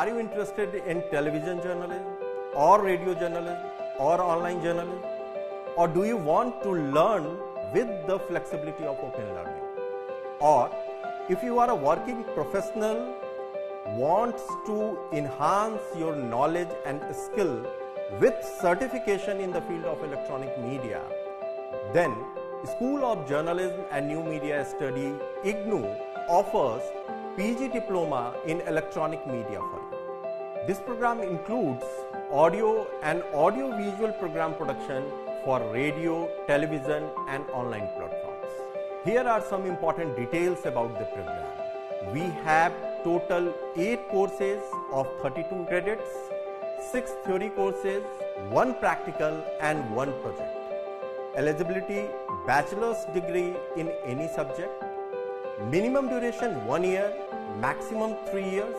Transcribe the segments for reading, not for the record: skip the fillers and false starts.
Are you interested in television journalism or radio journalism or online journalism? Or do you want to learn with the flexibility of open learning? Or if you are a working professional, wants to enhance your knowledge and skill with certification in the field of electronic media, then School of Journalism and New Media Study IGNOU offers PG Diploma in Electronic Media for you. This program includes audio and audio-visual program production for radio, television and online platforms. Here are some important details about the program. We have total 8 courses of 32 credits, 6 theory courses, 1 practical and 1 project. Eligibility: bachelor's degree in any subject. Minimum duration 1 year, maximum 3 years.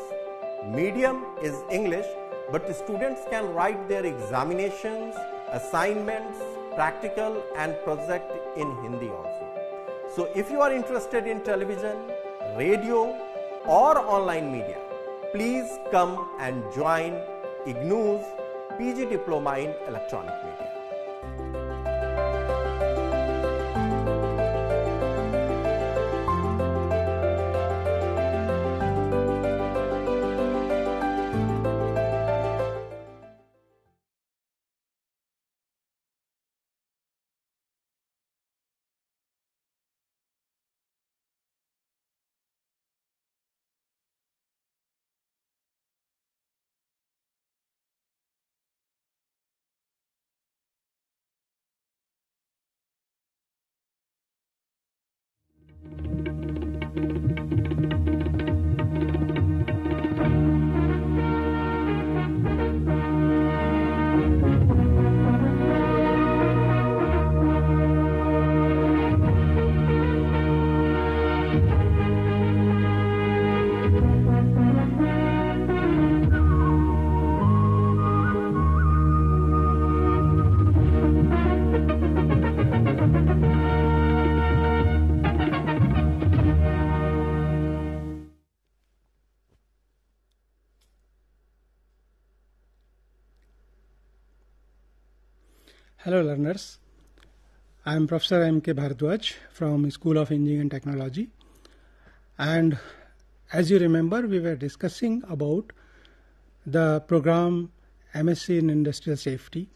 Medium is English, but the students can write their examinations, assignments, practical and project in Hindi also. So if you are interested in television, radio or online media, please come and join IGNOU's PG Diploma in Electronic Media. Hello learners, I am Professor Bhardwaj from School of Engineering and Technology, and as you remember we were discussing about the program MSc in Industrial Safety,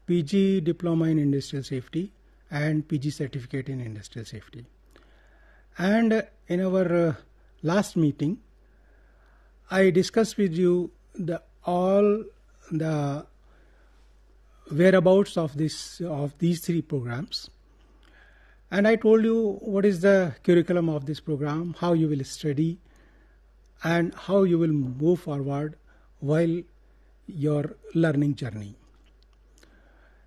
PG Diploma in Industrial Safety and PG Certificate in Industrial Safety. And in our last meeting I discussed with you all the whereabouts of these 3 programs, and I told you what is the curriculum of this program, how you will study and how you will move forward while your learning journey.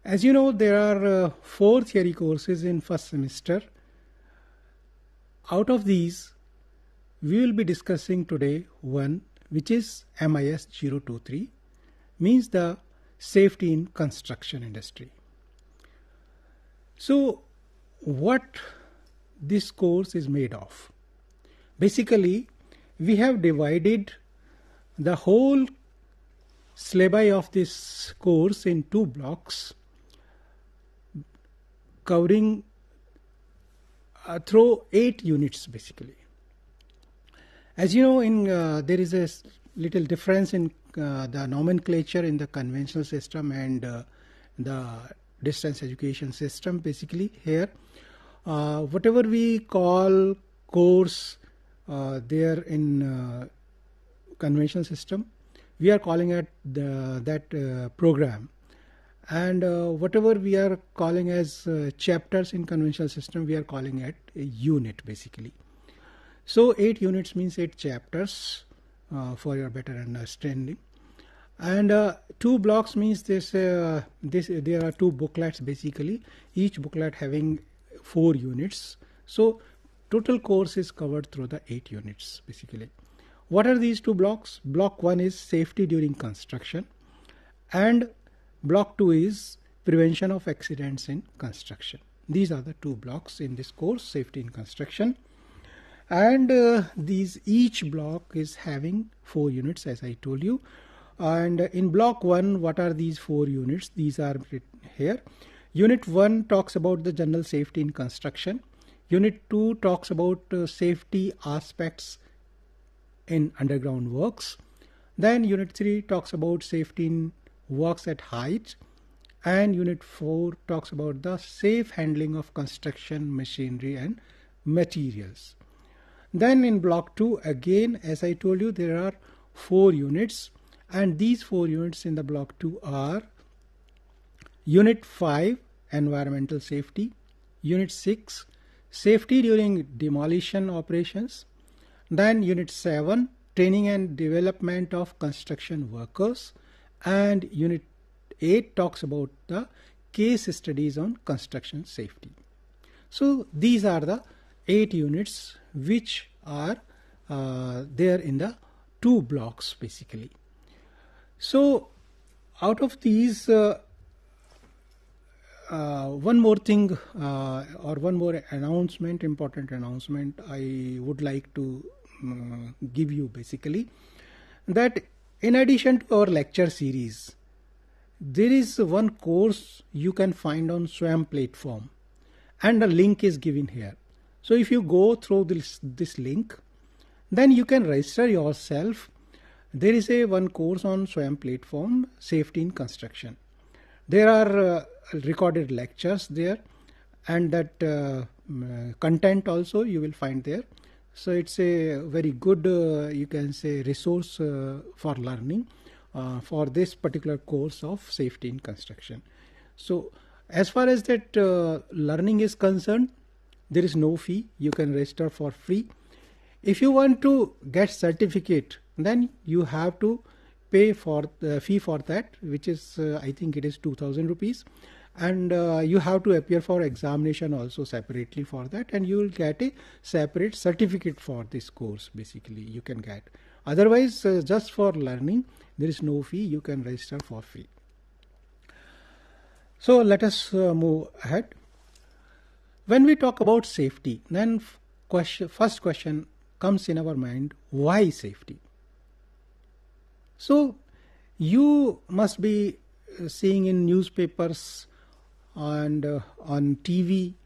As you know, there are 4 theory courses in first semester. Out of these we will be discussing today one, which is MIS 023, means the safety in construction industry. So what this course is made of? Basically we have divided the whole syllabi of this course in 2 blocks covering through 8 units basically. As you know, there is a little difference in the nomenclature in the conventional system and the distance education system. Basically here whatever we call course there in conventional system, we are calling it that program, and whatever we are calling as chapters in conventional system, we are calling it a unit basically. So 8 units means 8 chapters for your better understanding, and 2 blocks means there are 2 booklets basically, each booklet having 4 units. So total course is covered through the 8 units basically. What are these 2 blocks? Block 1 is safety during construction, and block 2 is prevention of accidents in construction. These are the 2 blocks in this course, safety in construction. And each block is having 4 units, as I told you. And in block 1, what are these 4 units? These are written here. Unit 1 talks about the general safety in construction. Unit 2 talks about safety aspects in underground works. Then Unit 3 talks about safety in works at height. And Unit 4 talks about the safe handling of construction machinery and materials. Then in block 2, again, as I told you, there are 4 units. And these 4 units in the block 2 are Unit 5, environmental safety. Unit 6, safety during demolition operations. Then Unit 7, training and development of construction workers. And Unit 8 talks about the case studies on construction safety. So these are the 8 units which are there in the 2 blocks basically. So out of these, one more thing or one more announcement, important announcement I would like to give you basically, that in addition to our lecture series, there is one course you can find on SWAYAM platform, and the link is given here. So if you go through this link, then you can register yourself. There is one course on SWAYAM platform, safety in construction. There are recorded lectures there, and that content also you will find there. So it's a very good, you can say, resource for learning for this particular course of safety in construction. So as far as that learning is concerned, there is no fee. You can register for free. If you want to get certificate, then you have to pay for the fee for that, which is I think it is 2,000 rupees, and you have to appear for examination also separately for that, and you will get a separate certificate for this course basically you can get. Otherwise, just for learning, there is no fee. You can register for free. So let us move ahead. When we talk about safety, then first question comes in our mind: why safety? So you must be seeing in newspapers and on TV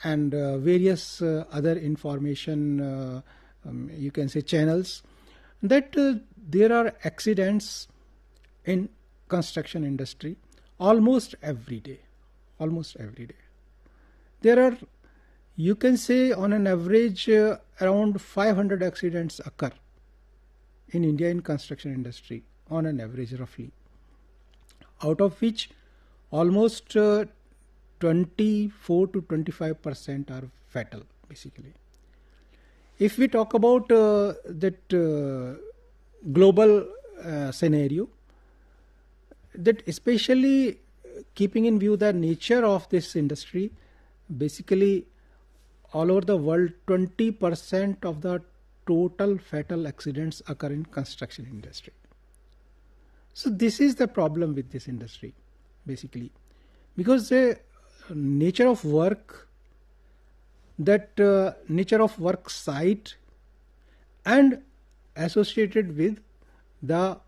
and various other information, you can say, channels, that there are accidents in construction industry almost every day. There are, you can say, on an average around 500 accidents occur in India in construction industry on an average roughly, out of which almost 24 to 25% are fatal basically. If we talk about that global scenario, that especially keeping in view the nature of this industry, basically all over the world 20% of the total fatal accidents occur in construction industry. So this is the problem with this industry basically, because the nature of work, that nature of work site, and associated with the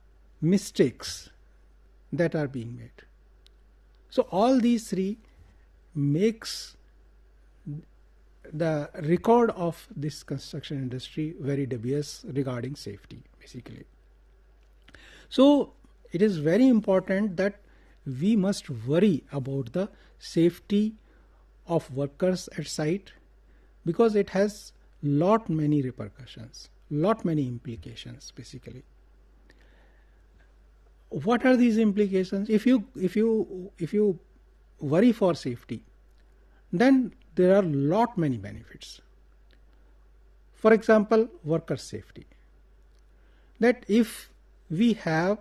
mistakes that are being made. So all these three makes the record of this construction industry very dubious regarding safety basically. So it is very important that we must worry about the safety of workers at site, because it has many repercussions, many implications basically. What are these implications? If you worry for safety, then there are many benefits. For example, worker safety. That if we have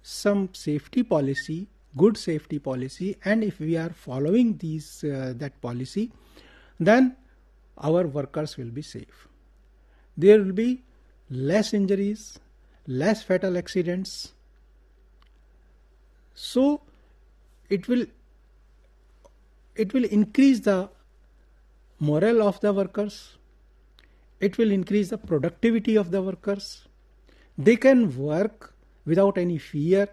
some safety policy, good safety policy, and if we are following that policy, then our workers will be safe. There will be less injuries, less fatal accidents. So it will increase the morale of the workers. it will increase the productivity of the workers. They can work without any fear,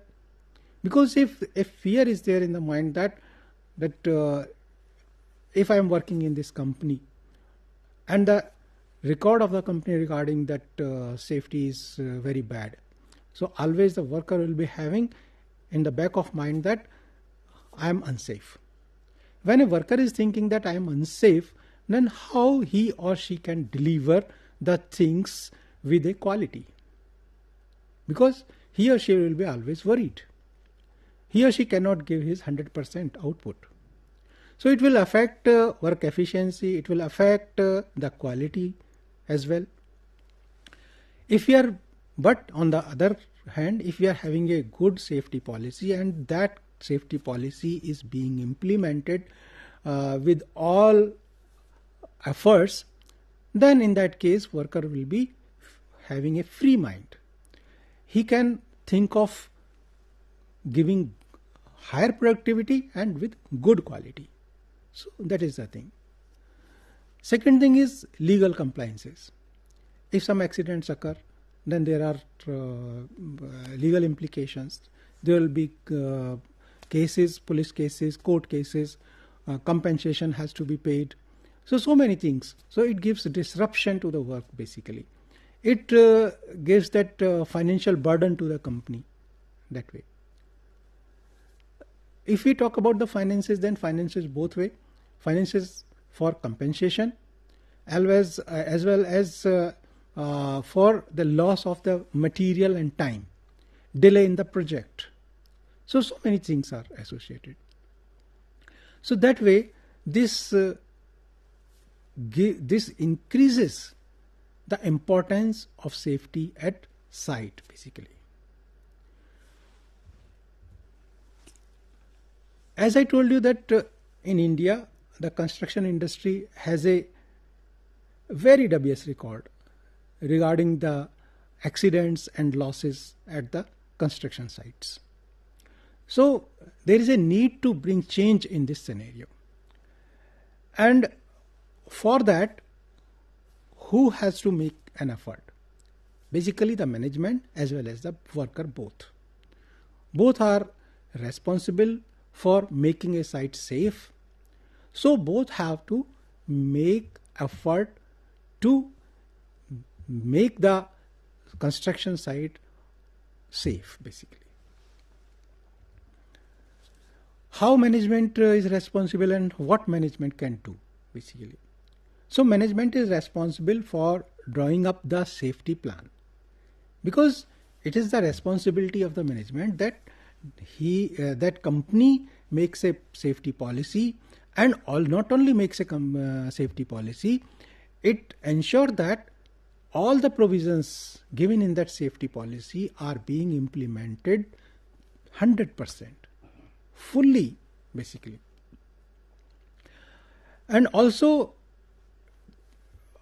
because if fear is there in the mind that if I am working in this company and the record of the company regarding that safety is very bad, so always the worker will be having in the back of mind that I am unsafe. When a worker is thinking that I am unsafe, then how he or she can deliver the things with a quality? Because he or she will be always worried. He or she cannot give his 100% output. So it will affect work efficiency, it will affect the quality as well. But on the other hand, if we are having a good safety policy and that safety policy is being implemented with all efforts, then in that case worker will be having a free mind. He can think of giving higher productivity and with good quality. So that is the thing. Second thing is legal compliances. If some accidents occur, then there are legal implications. There will be cases, police cases, court cases, compensation has to be paid. So many things. So it gives disruption to the work basically. It gives that financial burden to the company that way. If we talk about the finances, then finances both way. Finances for compensation as well as for the loss of the material and time, delay in the project. So many things are associated. So that way this increases the importance of safety at site basically. As I told you that in India the construction industry has a very dubious record regarding the accidents and losses at the construction sites. So there is a need to bring change in this scenario. And for that, who has to make an effort? Basically the management as well as the worker both. Both are responsible for making a site safe. So both have to make effort to make the construction site safe basically. How management is responsible and what management can do basically. So management is responsible for drawing up the safety plan, because it is the responsibility of the management that that company makes a safety policy, and not only makes a safety policy, it ensures that all the provisions given in that safety policy are being implemented 100%, fully basically. And also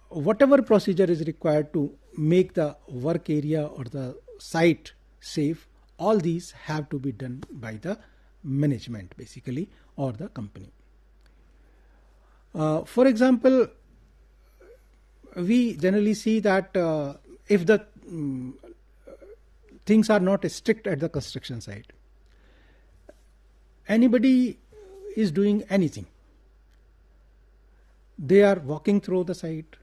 whatever procedure is required to make the work area or the site safe, all these have to be done by the management basically or the company. For example, we generally see that if the things are not strict at the construction site, anybody is doing anything. They are walking through the site.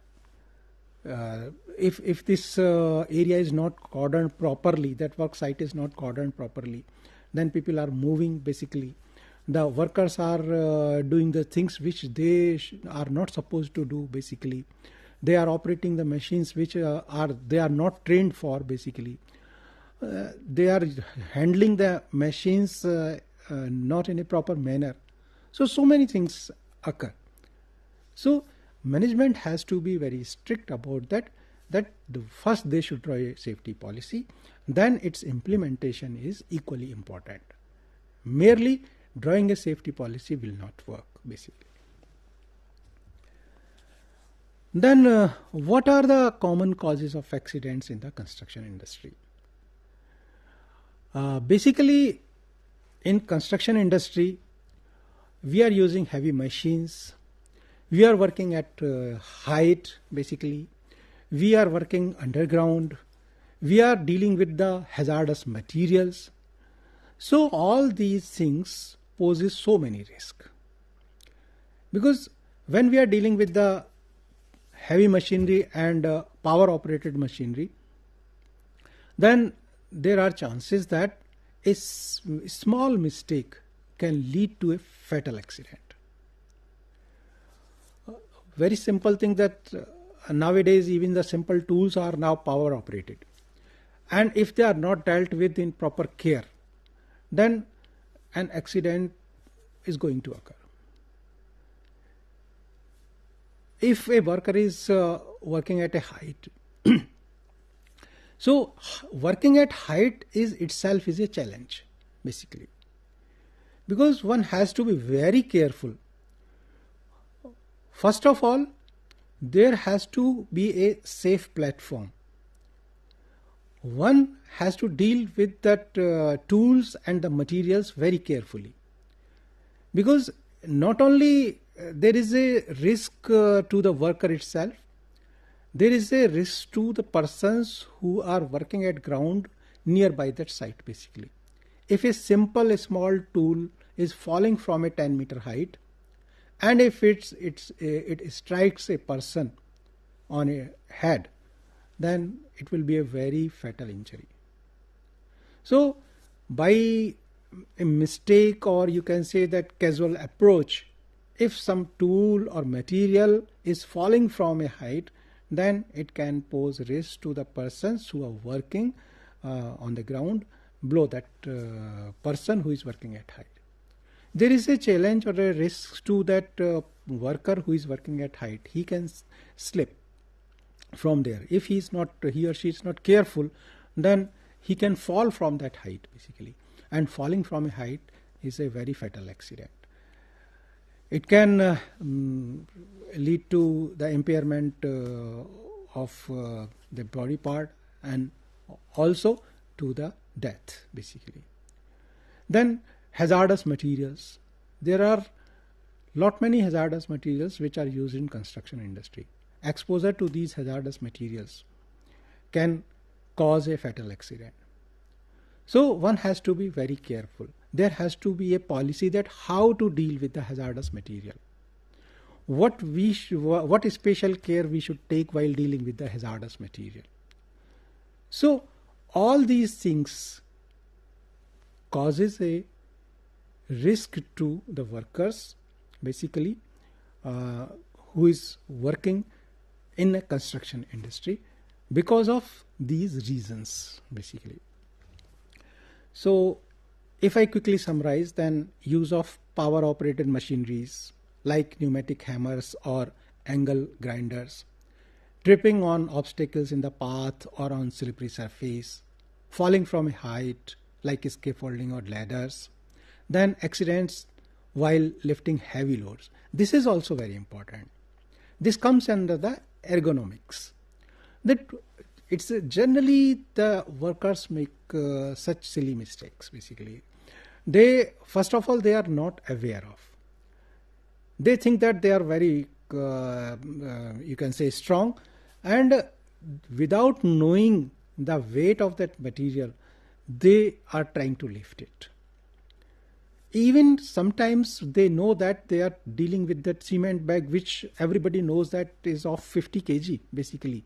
If this area is not cordoned properly, that work site is not cordoned properly, then people are moving basically. The workers are doing the things which they are not supposed to do basically. They are operating the machines which they are not trained for basically. They are handling the machines not in a proper manner. So many things occur. So management has to be very strict about that first they should draw a safety policy, then its implementation is equally important. Merely drawing a safety policy will not work basically. Then what are the common causes of accidents in the construction industry? Basically in construction industry we are using heavy machines, we are working at height basically, we are working underground, we are dealing with the hazardous materials. So all these things poses so many risks. Because when we are dealing with the heavy machinery and power operated machinery, then there are chances that a small mistake can lead to a fatal accident. Very simple thing that nowadays even the simple tools are now power operated, and if they are not dealt with in proper care, then an accident is going to occur. If a worker is working at a height, so working at height is itself is a challenge basically, because one has to be very careful. First of all, there has to be a safe platform. One has to deal with that tools and the materials very carefully, because not only there is a risk to the worker itself, there is a risk to the persons who are working at ground nearby that site basically. If a small tool is falling from a 10-meter height, and if it strikes a person on a head, then it will be a very fatal injury. So by a mistake, or you can say that casual approach, if some tool or material is falling from a height, then it can pose risk to the persons who are working on the ground below that person who is working at height. There is a challenge or a risk to that worker who is working at height. He can slip from there. If he or she is not careful, then he can fall from that height basically. And falling from a height is a very fatal accident. It can lead to the impairment of the body part and also to the death basically. Then hazardous materials. There are many hazardous materials which are used in construction industry. Exposure to these hazardous materials can cause a fatal accident. So one has to be very careful. There has to be a policy that how to deal with the hazardous material. What special care we should take while dealing with the hazardous material. So all these things causes a risk to the workers basically who is working in a construction industry because of these reasons basically. So if I quickly summarize, then use of power operated machineries like pneumatic hammers or angle grinders, tripping on obstacles in the path or on slippery surface, falling from a height like scaffolding or ladders, then accidents while lifting heavy loads. This is also very important. This comes under the ergonomics. That it's generally the workers make such silly mistakes basically. They first of all they are not aware of. They think that they are very you can say strong, and without knowing the weight of that material, they are trying to lift it. Even sometimes they know that they are dealing with that cement bag, which everybody knows that is of 50 kg basically.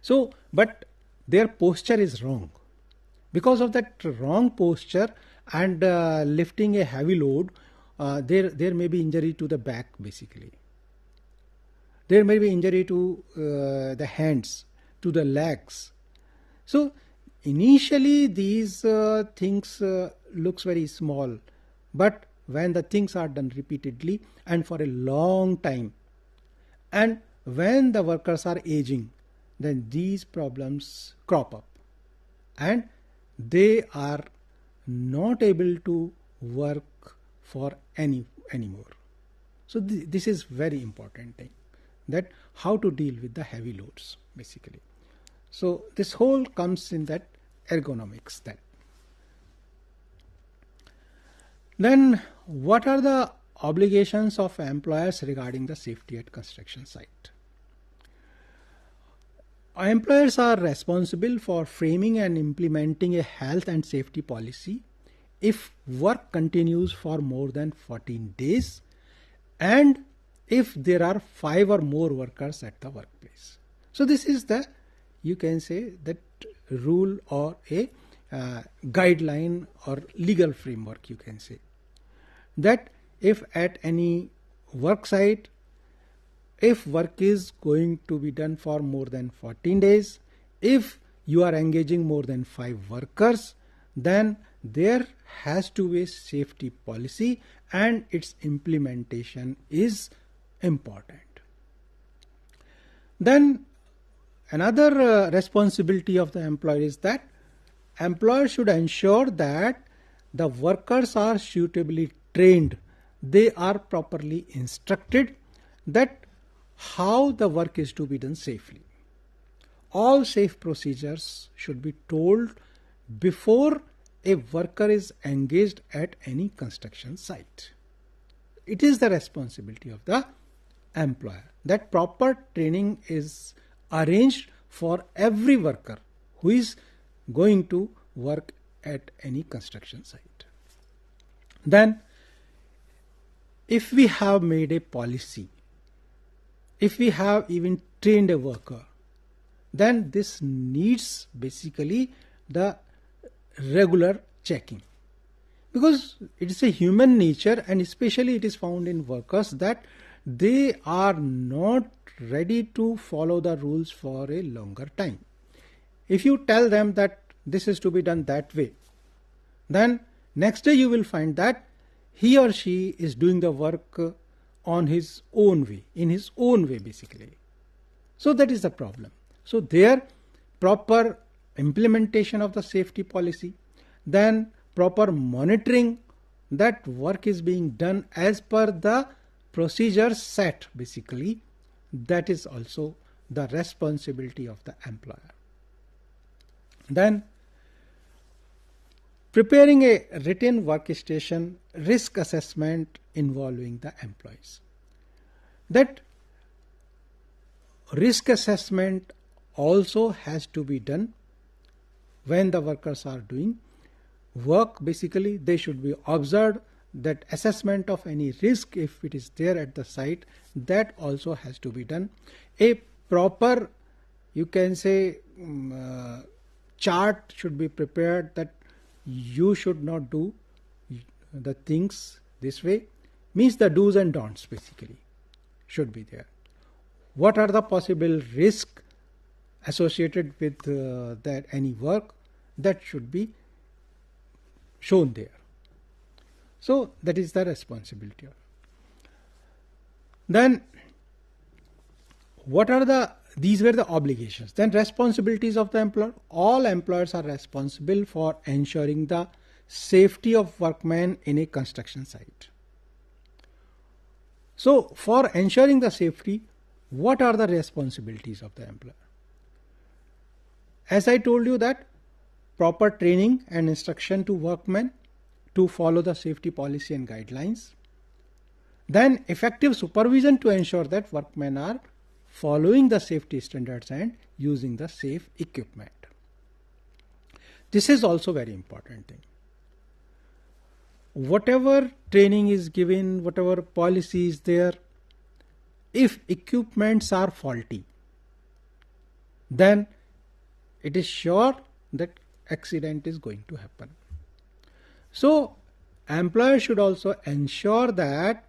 So, but their posture is wrong. Because of that wrong posture and lifting a heavy load, there may be injury to the back basically. There may be injury to the hands, to the legs. So initially these things looks very small, but when the things are done repeatedly and for a long time, and when the workers are aging, then these problems crop up and they are not able to work for anymore. So this is very important thing, that how to deal with the heavy loads basically. So this whole comes in that ergonomics. Then what are the obligations of employers regarding the safety at construction site? Employers are responsible for framing and implementing a health and safety policy if work continues for more than 14 days and if there are 5 or more workers at the workplace. So this is the, you can say, that rule or a guideline or legal framework, you can say, that if at any work site, if work is going to be done for more than 14 days, if you are engaging more than 5 workers, then there has to be a safety policy and its implementation is important. Then another responsibility of the employer is that employer should ensure that the workers are suitably trained, they are properly instructed that how the work is to be done safely. All safe procedures should be told before a worker is engaged at any construction site. It is the responsibility of the employer that proper training is arranged for every worker who is going to work at any construction site. Then, if we have made a policy, if we have even trained a worker, then this needs basically the regular checking, because it is a human nature, and especially it is found in workers, that they are not ready to follow the rules for a longer time. If you tell them that this is to be done that way, then next day you will find that he or she is doing the work on his own way, in his own way basically. So that is the problem. So there, proper implementation of the safety policy, then proper monitoring that work is being done as per the procedures set basically, that is also the responsibility of the employer. Then preparing a written workstation risk assessment involving the employees. That risk assessment also has to be done when the workers are doing work. Basically, they should be observed. That assessment of any risk, if it is there at the site, that also has to be done. A proper, you can say, chart should be prepared that you should not do the things this way, means the do's and don'ts basically should be there. What are the possible risks associated with that any work, that should be shown there. So that is the responsibility. Then what are these were the obligations. Then responsibilities of the employer. All employers are responsible for ensuring the safety of workmen in a construction site. So for ensuring the safety, what are the responsibilities of the employer? As I told you, that proper training and instruction to workmen to follow the safety policy and guidelines. Then effective supervision to ensure that workmen are following the safety standards and using the safe equipment. This is also very important thing. Whatever training is given, whatever policy is there, if equipments are faulty, then it is sure that accident is going to happen. So employer should also ensure that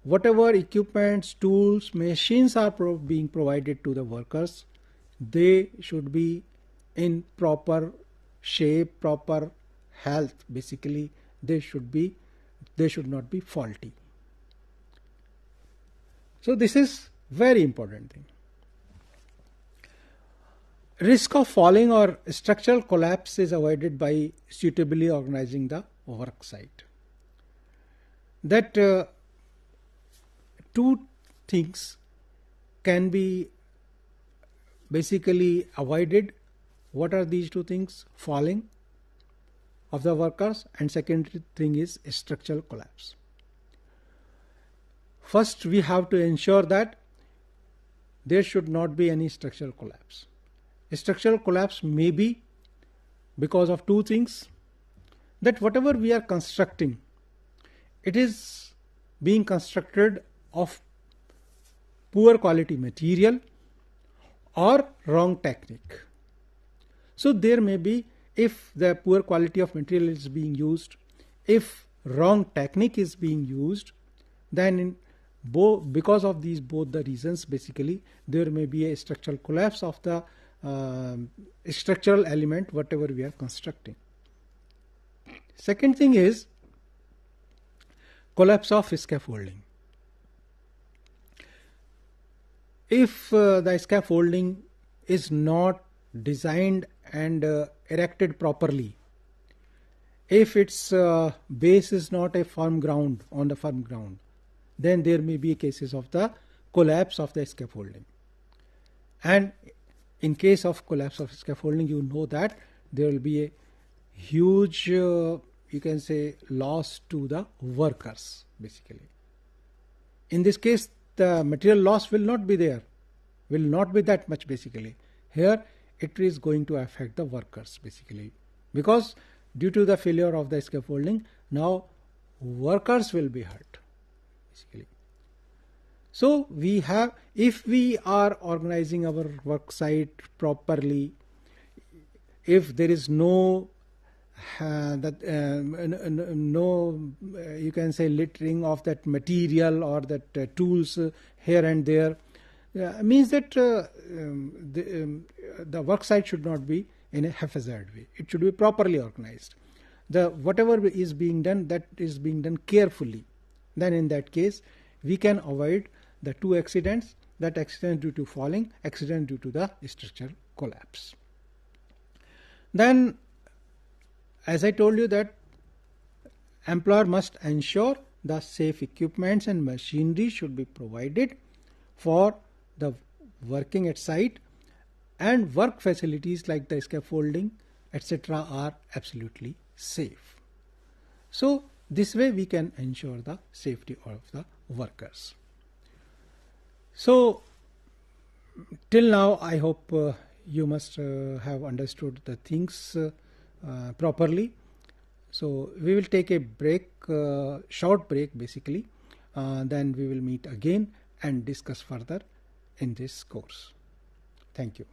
whatever equipments, tools, machines are being provided to the workers, they should be in proper shape, proper health. Basically, they should not be faulty. So this is very important thing. Risk of falling or structural collapse is avoided by suitably organizing the work site. That two things can be basically avoided. What are these two things? Falling of the workers, and second thing is structural collapse. First, we have to ensure that there should not be any structural collapse. Structural collapse may be because of two things, that whatever we are constructing, it is being constructed of poor quality material or wrong technique. So there may be, if the poor quality of material is being used, if wrong technique is being used, then because of these both the reasons, basically there may be a structural collapse of the structural element whatever we are constructing. Second thing is collapse of scaffolding. If the scaffolding is not designed and erected properly, if its base is not a firm ground, on the firm ground, then there may be cases of the collapse of the scaffolding. And in case of collapse of scaffolding, you know that there will be a huge, you can say, loss to the workers, basically. In this case, the material loss will not be there, will not be that much, basically. Here, it is going to affect the workers, basically, because due to the failure of the scaffolding, now workers will be hurt, basically. So we have, if we are organizing our work site properly, if there is no you can say littering of that material or that tools here and there, means that the work site should not be in a haphazard way. It should be properly organized. Whatever is being done, that is being done carefully. Then in that case, we can avoid the two accidents, that accident due to falling, accident due to the structural collapse. Then, as I told you, that employer must ensure the safe equipments and machinery should be provided for the working at site, and work facilities like the scaffolding, etc. are absolutely safe. So this way we can ensure the safety of the workers. So till now I hope you must have understood the things properly. So we will take a break, short break basically, then we will meet again and discuss further in this course. Thank you.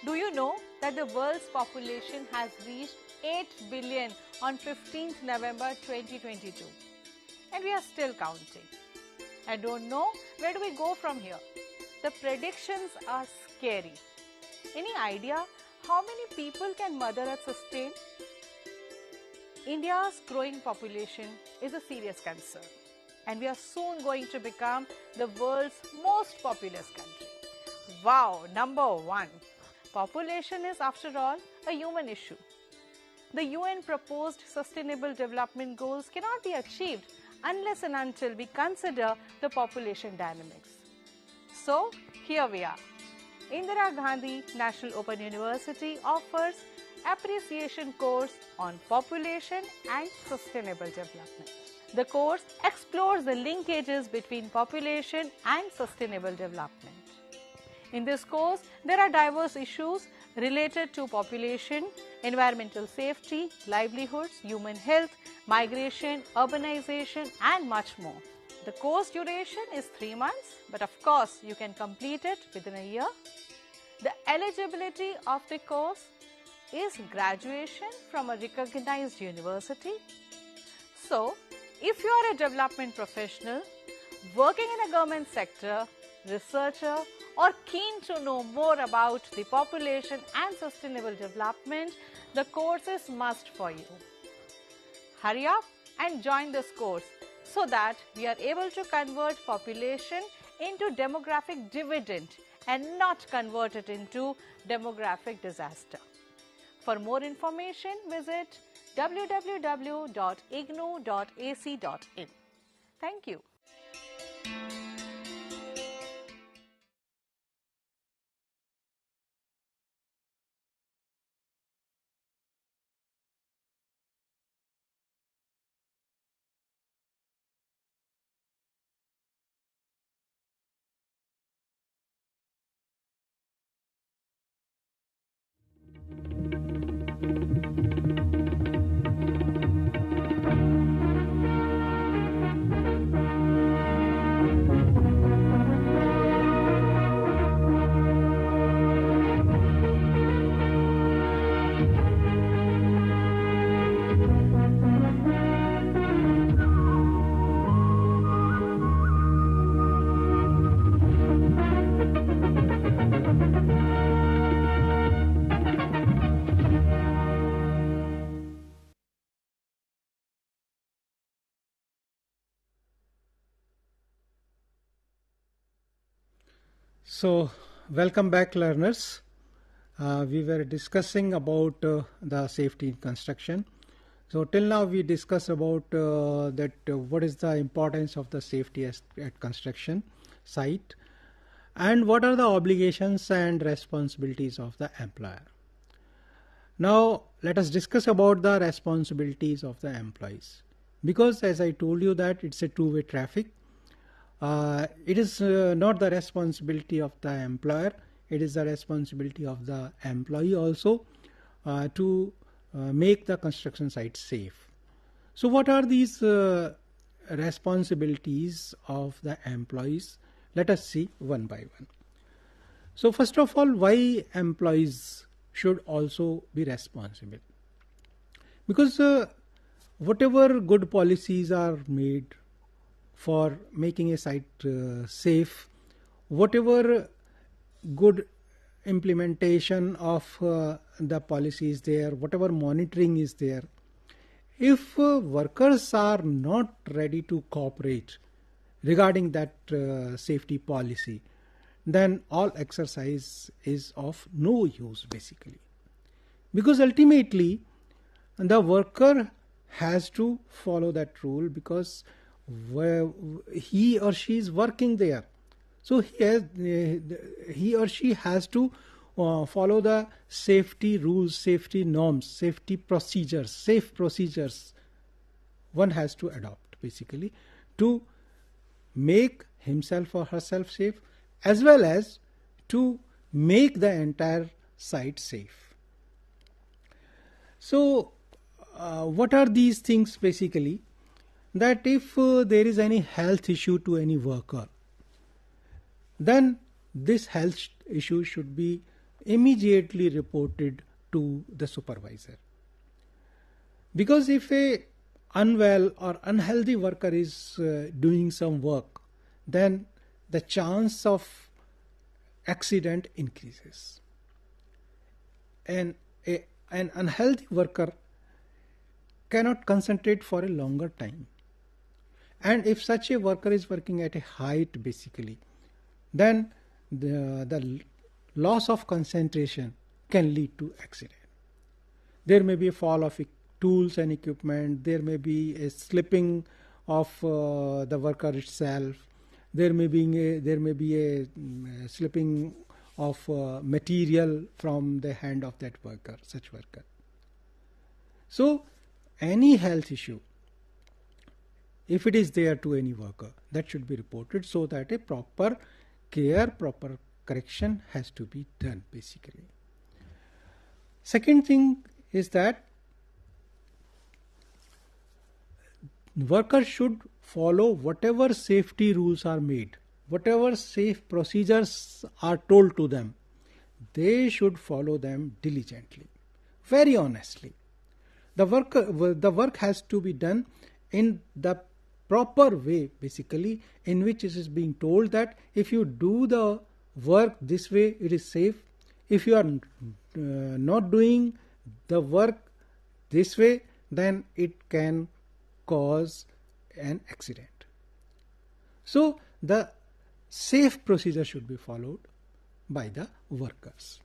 Do you know that the world's population has reached 8 billion on 15th November 2022? And we are still counting. I don't know where do we go from here. The predictions are scary. Any idea how many people can Mother Earth sustain? India's growing population is a serious concern, and we are soon going to become the world's most populous country. Wow, number one. Population is, after all, a human issue. The UN proposed Sustainable Development Goals cannot be achieved unless and until we consider the population dynamics. So, here we are. Indira Gandhi National Open University offers appreciation course on population and sustainable development. The course explores the linkages between population and sustainable development. In this course, there are diverse issues related to population, environmental safety, livelihoods, human health, migration, urbanization, and much more. The course duration is 3 months, but of course, you can complete it within a year. The eligibility of the course is graduation from a recognized university. So, if you are a development professional, working in a government sector, researcher, or keen to know more about the population and sustainable development, the course is must for you. Hurry up and join this course so that we are able to convert population into demographic dividend and not convert it into demographic disaster. For more information, visit www.ignou.ac.in. Thank you. So, welcome back, learners. We were discussing about the safety in construction. So, till now we discussed about what is the importance of the safety at construction site, and what are the obligations and responsibilities of the employer. Now, let us discuss about the responsibilities of the employees, because as I told you that it's a two-way traffic. It is not the responsibility of the employer, it is the responsibility of the employee also to make the construction site safe. So what are these responsibilities of the employees? Let us see one by one. So first of all, why employees should also be responsible? Because whatever good policies are made for making a site safe, whatever good implementation of the policies there, whatever monitoring is there, if workers are not ready to cooperate regarding that safety policy, then all exercise is of no use basically. Because ultimately the worker has to follow that rule, because he or she is working there, so he or she has to follow the safety rules, safety norms, safety procedures, safe procedures one has to adopt basically to make himself or herself safe, as well as to make the entire site safe. So what are these things basically? That if there is any health issue to any worker, then this health issue should be immediately reported to the supervisor. Because if a unwell or unhealthy worker is doing some work, then the chance of accident increases. And an unhealthy worker cannot concentrate for a longer time. And if such a worker is working at a height basically, then the loss of concentration can lead to accident. There may be a fall of tools and equipment, there may be a slipping of the worker itself, there may be a slipping of material from the hand of that worker, such worker. So any health issue, if it is there to any worker, that should be reported, so that a proper care, proper correction has to be done basically. Second thing is that workers should follow whatever safety rules are made, whatever safe procedures are told to them, they should follow them diligently, very honestly. The work has to be done in the proper way basically, in which it is being told that if you do the work this way, it is safe. If you are not doing the work this way, then it can cause an accident. So the safe procedure should be followed by the workers.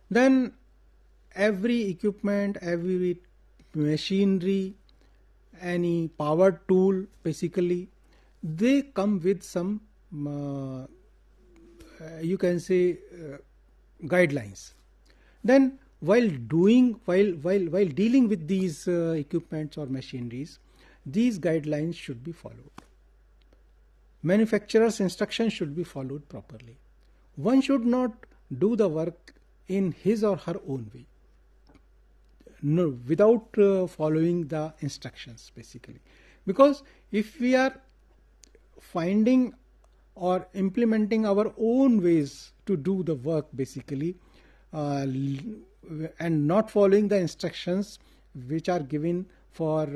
Then every equipment, every machinery, any power tool, basically, they come with some, you can say, guidelines. Then while dealing with these equipments or machineries, these guidelines should be followed. Manufacturer's instructions should be followed properly. One should not do the work in his or her own way, no, without following the instructions, basically. Because if we are finding or implementing our own ways to do the work, basically, and not following the instructions which are given for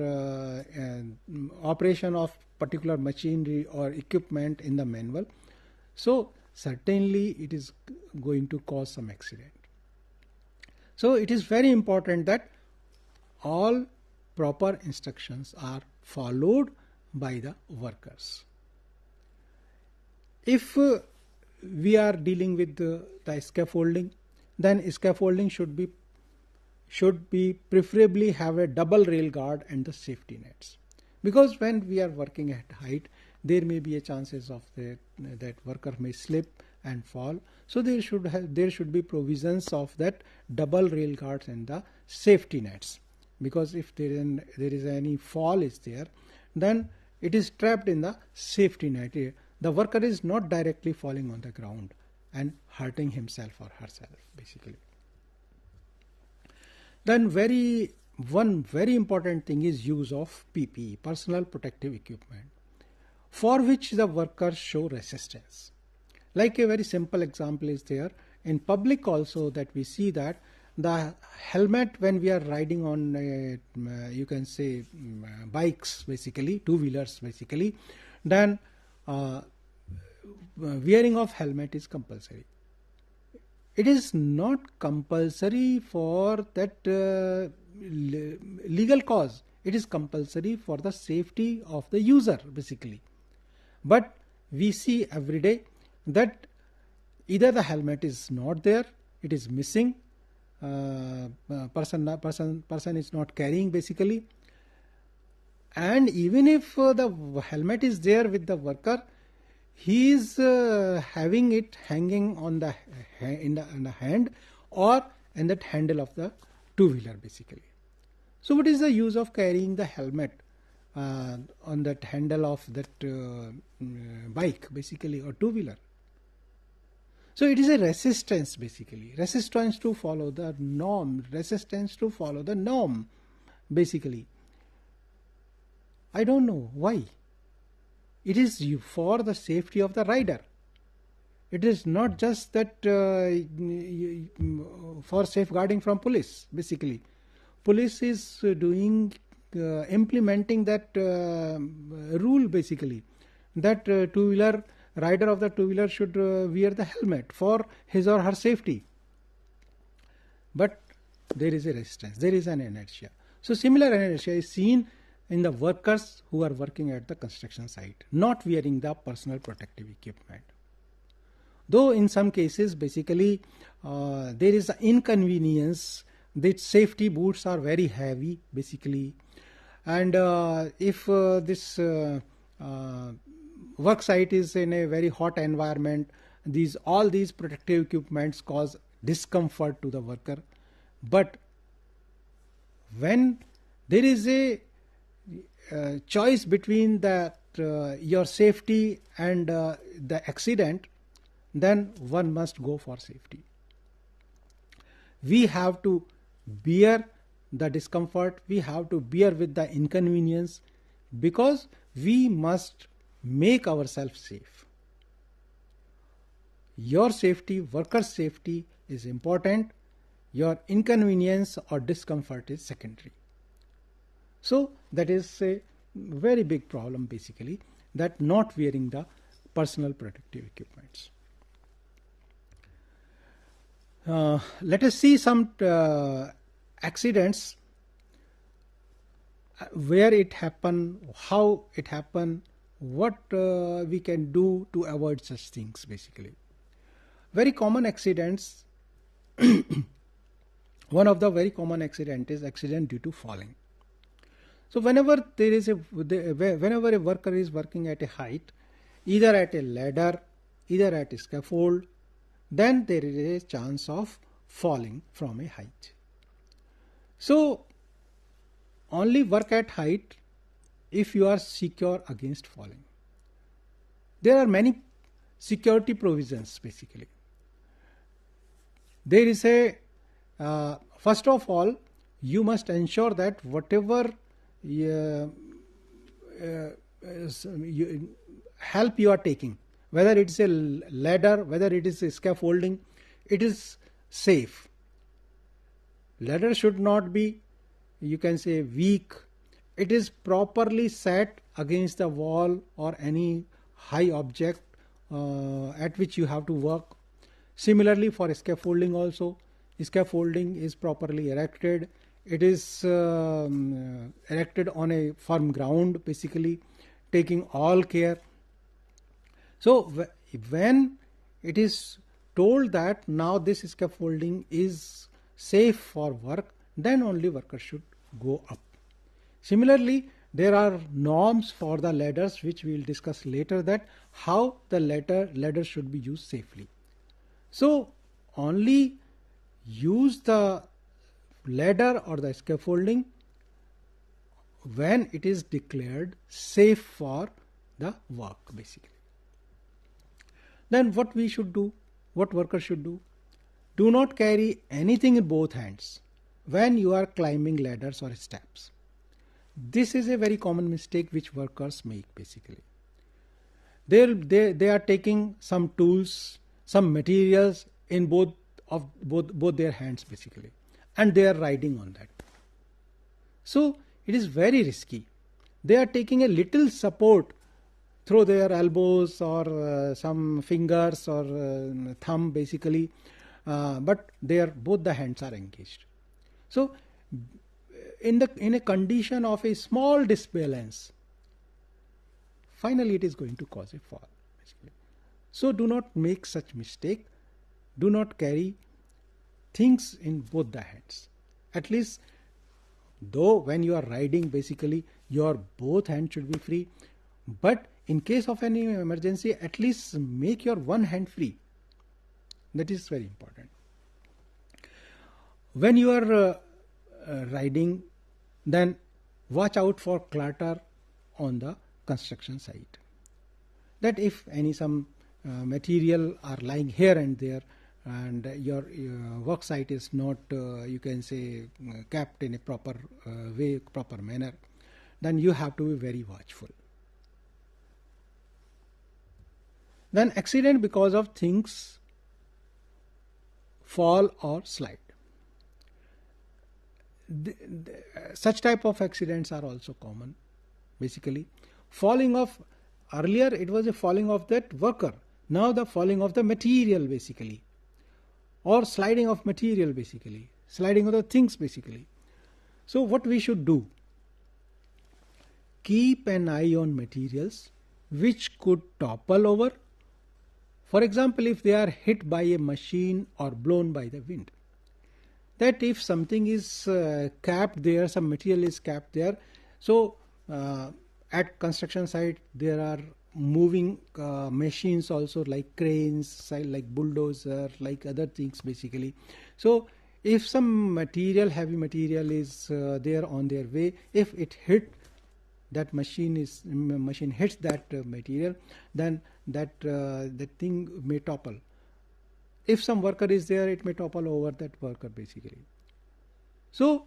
operation of particular machinery or equipment in the manual, so certainly it is going to cause some accident. So it is very important that all proper instructions are followed by the workers. If we are dealing with the scaffolding, then scaffolding should be preferably have a double rail guard and the safety nets, because when we are working at height, there may be a chances of that worker may slip and fall. So there should be provisions of that double rail guards and the safety nets, because if there is any fall is there, then it is trapped in the safety net. The worker is not directly falling on the ground and hurting himself or herself, basically. Then one very important thing is use of PPE, personal protective equipment, for which the workers show resistance. Like a very simple example is there in public also, that we see that the helmet, when we are riding on you can say bikes, basically two-wheelers, basically, then wearing of helmet is compulsory. It is not compulsory for that legal cause. It is compulsory for the safety of the user, basically. But we see every day that either the helmet is not there, it is missing, person is not carrying, basically, and even if the helmet is there with the worker, he is having it hanging on the in the hand or in that handle of the two-wheeler, basically. So what is the use of carrying the helmet on that handle of that bike, basically, or two-wheeler? So it is a resistance, basically, resistance to follow the norm, basically. I don't know why. It is for the safety of the rider. It is not just that for safeguarding from police, basically. Police is doing, implementing that rule, basically, that two-wheeler rider of the two-wheeler should wear the helmet for his or her safety. But there is a resistance, there is an inertia. So similar inertia is seen in the workers who are working at the construction site, not wearing the personal protective equipment. Though in some cases, basically, there is an inconvenience. The safety boots are very heavy, basically, and if this work site is in a very hot environment, all these protective equipments cause discomfort to the worker. But when there is a choice between that your safety and the accident, then one must go for safety. We have to bear the discomfort, we have to bear with the inconvenience, because we must make ourselves safe. Your safety, worker safety is important. Your inconvenience or discomfort is secondary. So that is a very big problem, basically, that not wearing the personal protective equipments. Let us see some accidents, where it happened, how it happened, what we can do to avoid such things, basically. Very common accidents, one of the very common accident is accident due to falling. So whenever whenever a worker is working at a height, either at a ladder, either at a scaffold, then there is a chance of falling from a height. So only work at height if you are secure against falling. There are many security provisions basically. There is a first of all, you must ensure that whatever help you are taking, whether it is a ladder, whether it is a scaffolding, it is safe. Ladder should not be, you can say, weak. It is properly set against the wall or any high object at which you have to work. Similarly for scaffolding also, scaffolding is properly erected. It is erected on a firm ground basically, taking all care. So when it is told that now this scaffolding is safe for work, then only workers should go up. Similarly, there are norms for the ladders which we will discuss later, that how the ladder should be used safely. So only use the ladder or the scaffolding when it is declared safe for the work basically. Then what we should do, what workers should do? Do not carry anything in both hands when you are climbing ladders or steps. This is a very common mistake which workers make basically. They are taking some tools, some materials in both their hands basically, and they are riding on that. So it is very risky. They are taking a little support through their elbows or some fingers or thumb basically, but both the hands are engaged. So in a condition of a small disbalance, finally it is going to cause a fall basically. So do not make such mistake. Do not carry things in both the hands. At least, though when you are riding basically, your both hands should be free, but in case of any emergency, at least make your one hand free. That is very important. When you are riding, then watch out for clutter on the construction site. That if some material are lying here and there, and your work site is not, you can say, kept in a proper way, proper manner, then you have to be very watchful. Then accident because of things fall or slide. Such type of accidents are also common basically. Falling off, earlier it was a falling of that worker, now the falling of the material basically, or sliding of material basically, sliding of the things basically. So what we should do? Keep an eye on materials which could topple over. For example, if they are hit by a machine or blown by the wind. That if something is capped there, some material is capped there. So at construction site there are moving machines also, like cranes, like bulldozer, like other things basically. So if some material, heavy material is there on their way, if it hit that machine hits that material, then that thing may topple. If some worker is there, it may topple over that worker basically. So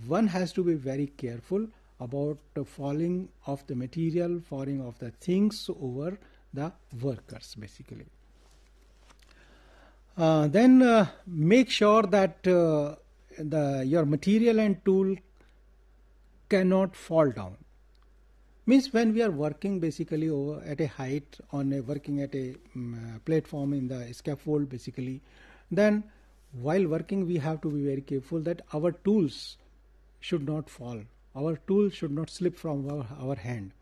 one has to be very careful about the falling of the material, falling of the things over the workers basically. Then make sure that your material and tool cannot fall down. Means when we are working basically over at a height, working at a platform in the scaffold basically, then while working we have to be very careful that our tools should not fall. Our tool should not slip from our hand,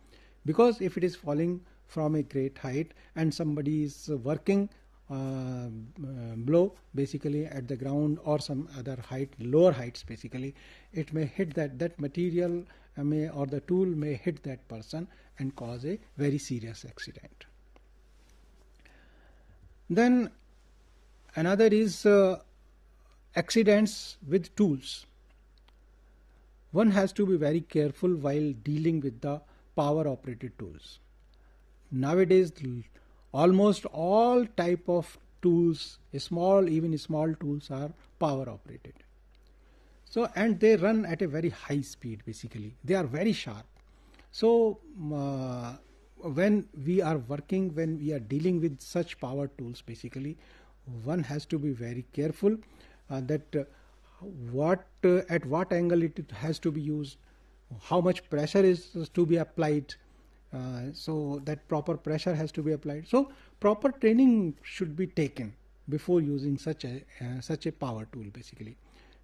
because if it is falling from a great height and somebody is working below basically at the ground or some other height, lower heights basically, it may hit that material or the tool may hit that person and cause a very serious accident. Then another is accidents with tools. One has to be very careful while dealing with the power operated tools. Nowadays almost all type of tools, even small tools, are power operated. So, and they run at a very high speed basically. They are very sharp. So when we are dealing with such power tools basically, one has to be very careful that at what angle it has to be used, how much pressure is to be applied, so that proper pressure has to be applied. So proper training should be taken before using such a power tool basically,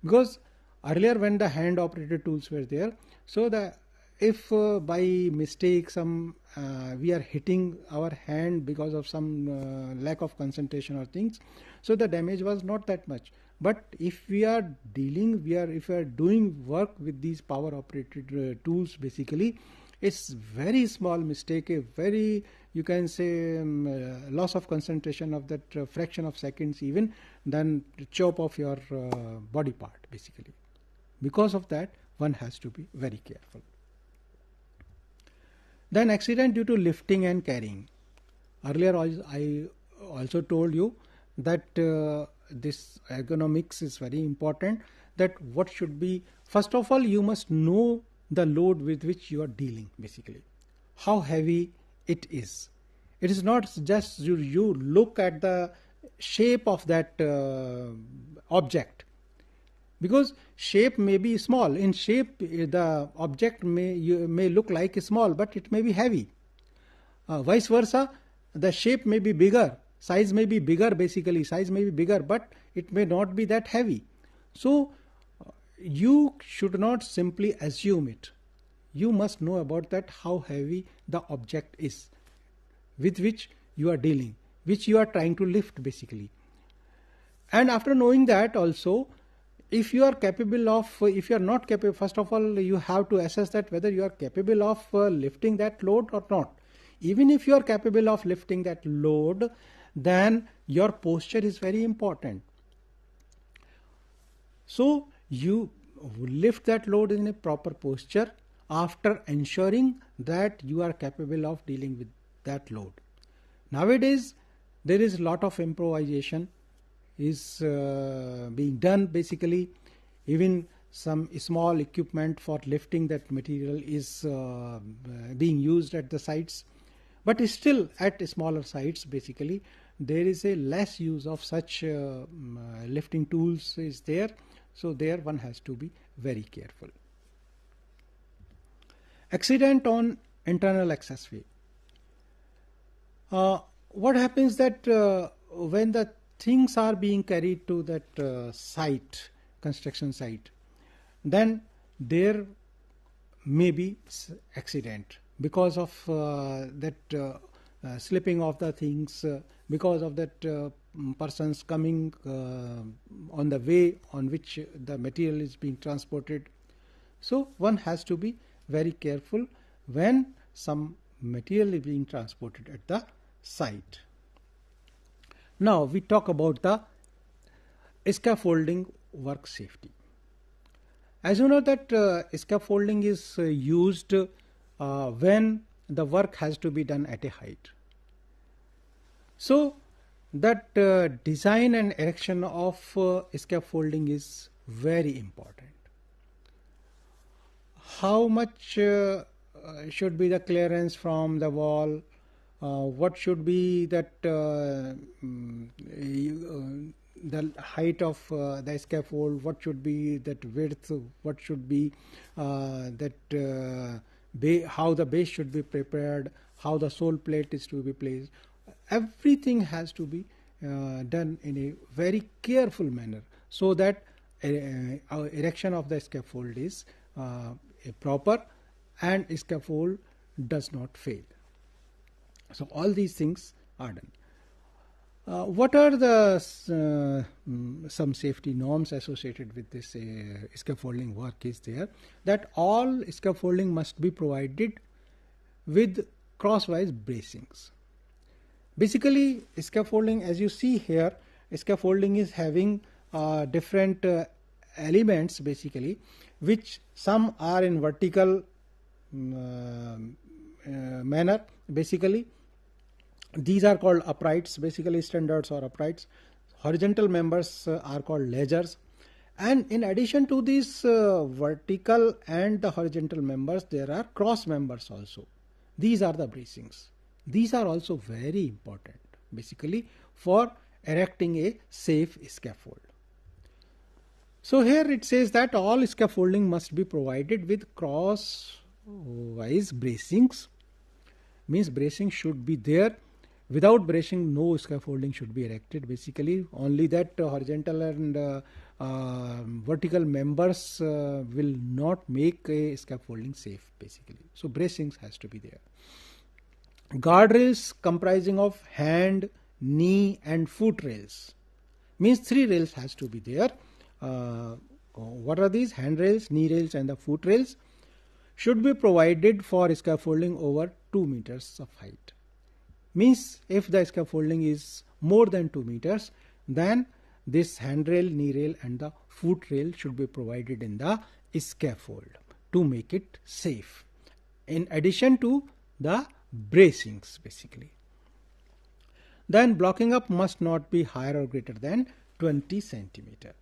because earlier when the hand operated tools were there, so if by mistake we are hitting our hand because of some lack of concentration or things, so the damage was not that much. But if we are doing work with these power operated tools basically, it's very small mistake, a very, you can say, loss of concentration of that fraction of seconds even, then chop off your body part basically. Because of that, one has to be very careful. Then accident due to lifting and carrying. Earlier I also told you that this ergonomics is very important, that what should be, first of all you must know the load with which you are dealing basically, how heavy it is. It is not just you look at the shape of that object, because shape may be small. In shape the object may look like small, but it may be heavy. Vice versa, the shape may be bigger, size may be bigger basically, but it may not be that heavy. So you should not simply assume it. You must know about that, how heavy the object is with which you are dealing, which you are trying to lift basically. And after knowing that also, if you are not capable, first of all you have to assess that whether you are capable of lifting that load or not. Even if you are capable of lifting that load, then your posture is very important. So you lift that load in a proper posture after ensuring that you are capable of dealing with that load. Nowadays there is a lot of improvisation is being done basically. Even some small equipment for lifting that material is being used at the sites, but still at smaller sites basically there is a less use of such lifting tools is there. So there one has to be very careful. Accident on internal accessway. What happens that when the things are being carried to that site, construction site, then there may be accident because of that slipping of the things, because of that persons coming on the way on which the material is being transported. So one has to be very careful when some material is being transported at the site. Now we talk about the scaffolding work safety. As you know that scaffolding is used when the work has to be done at a height. So that design and erection of scaffolding is very important. How much should be the clearance from the wall? What should be that the height of the scaffold? What should be that width? What should be that how the base should be prepared? How the sole plate is to be placed? Everything has to be done in a very careful manner, so that erection of the scaffold is proper and scaffold does not fail. So all these things are done. What are the some safety norms associated with this scaffolding work is there, that all scaffolding must be provided with crosswise bracings. Basically, scaffolding, as you see here, scaffolding is having different elements basically, which some are in vertical manner basically. These are called uprights, basically standards or uprights. Horizontal members are called ledgers. And in addition to these vertical and the horizontal members, there are cross members also. These are the bracings. These are also very important basically for erecting a safe scaffold. So here it says that all scaffolding must be provided with crosswise bracings. Means bracing should be there. Without bracing, no scaffolding should be erected. Basically, only that horizontal and vertical members will not make a scaffolding safe basically. So bracings has to be there. Guardrails comprising of hand, knee and foot rails. Means 3 rails has to be there. What are these? Hand rails, knee rails and the foot rails should be provided for scaffolding over 2 meters of height. Means if the scaffolding is more than 2 meters, then this handrail, knee rail and the foot rail should be provided in the scaffold to make it safe, in addition to the bracings basically. Then blocking up must not be higher or greater than 20 centimeter.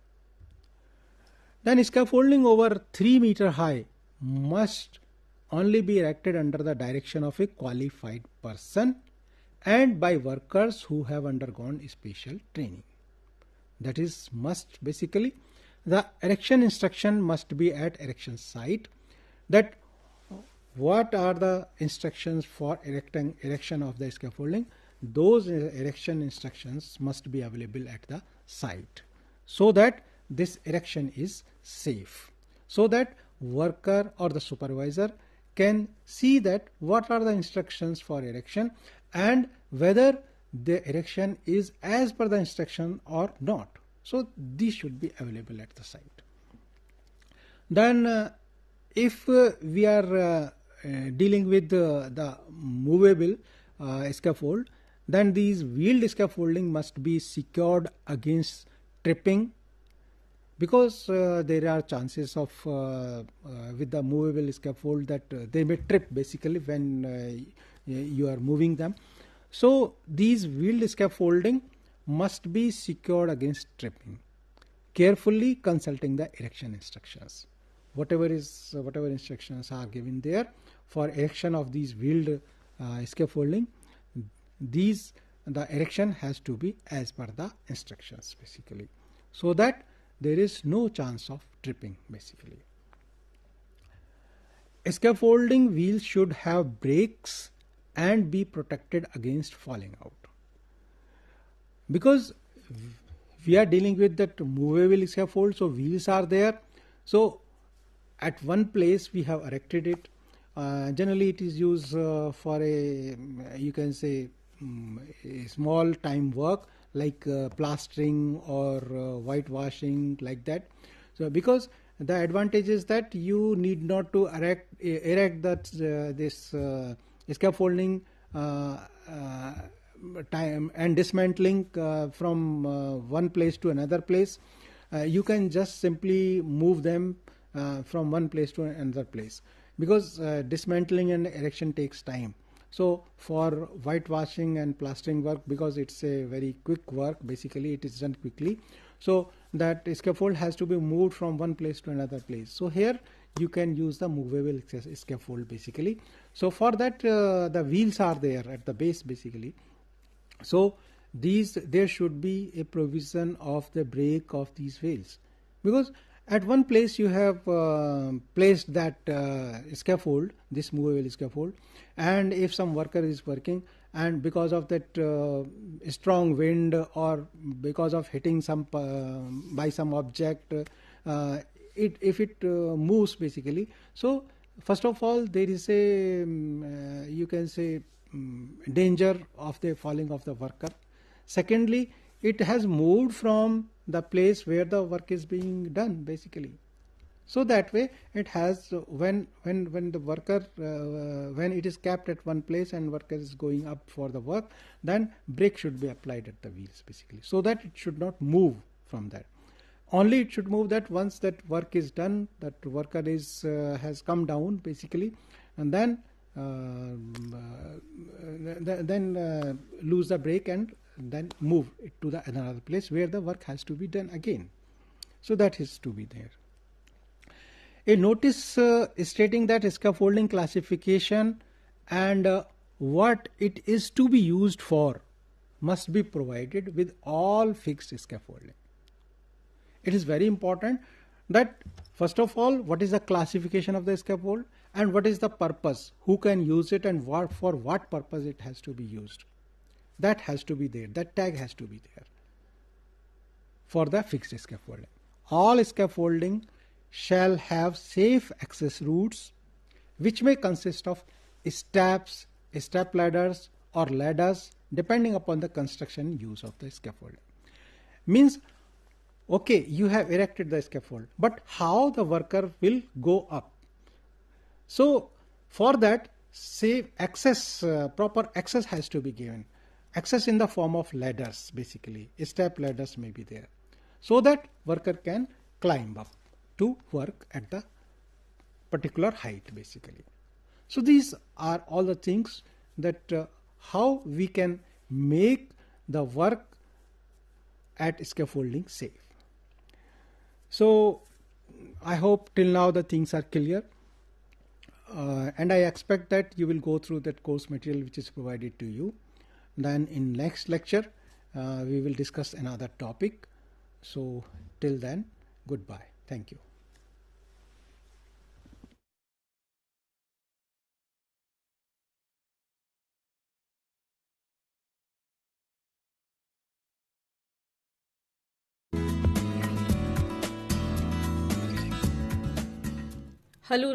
Then scaffolding over 3 meter high must only be erected under the direction of a qualified person and by workers who have undergone special training. That is must basically. The erection instruction must be at erection site. That what are the instructions for erection of the scaffolding? Those erection instructions must be available at the site so that this erection is safe, so that worker or the supervisor can see that what are the instructions for erection and whether the erection is as per the instruction or not. So these should be available at the site. Then if we are dealing with the movable scaffold, then these wheeled scaffolding must be secured against tripping, because there are chances of with the movable scaffold that they may trip basically when you are moving them. So these wheeled scaffolding must be secured against tripping, carefully consulting the erection instructions. Whatever instructions are given there for erection of these wheeled scaffolding, the erection has to be as per the instructions basically, so that there is no chance of tripping basically. Scaffolding wheels should have brakes and be protected against falling out, because we are dealing with that movable scaffold, so wheels are there. So at one place we have erected it. Generally it is used for a, you can say, a small time work like plastering or whitewashing, like that. So because the advantage is that you need not to erect that this scaffolding time and dismantling from one place to another place. You can just simply move them from one place to another place, because dismantling and erection takes time. So for whitewashing and plastering work, because it's a very quick work, basically it is done quickly, so that scaffold has to be moved from one place to another place. So here you can use the movable scaffold basically. So for that the wheels are there at the base basically. So there should be a provision of the brake of these wheels, because at one place you have placed that scaffold, this movable scaffold, and if some worker is working and because of that strong wind or because of hitting some by some object, if it moves basically, so first of all there is a you can say danger of the falling of the worker. Secondly, it has moved from the place where the work is being done basically. So that way it has, when the worker, when it is kept at one place and worker is going up for the work, then brake should be applied at the wheels basically, so that it should not move from that. Only it should move that once that work is done, that worker is has come down basically, and then lose the brake and then move it to the another place where the work has to be done again. So that is to be there. A notice stating that scaffolding classification and what it is to be used for must be provided with all fixed scaffolding. It is very important that first of all, what is the classification of the scaffold and what is the purpose, who can use it and what, for what purpose it has to be used. That has to be there, that tag has to be there for the fixed scaffolding. All scaffolding shall have safe access routes which may consist of steps, step ladders or ladders depending upon the construction use of the scaffolding. Means, okay, you have erected the scaffold, but how the worker will go up? So for that, safe access, proper access has to be given. Access in the form of ladders basically, step ladders may be there, so that worker can climb up to work at the particular height basically. So these are all the things that how we can make the work at scaffolding safe. So I hope till now the things are clear, and I expect that you will go through that course material which is provided to you. Then in next lecture we will discuss another topic. So till then, goodbye. Thank you. Hello,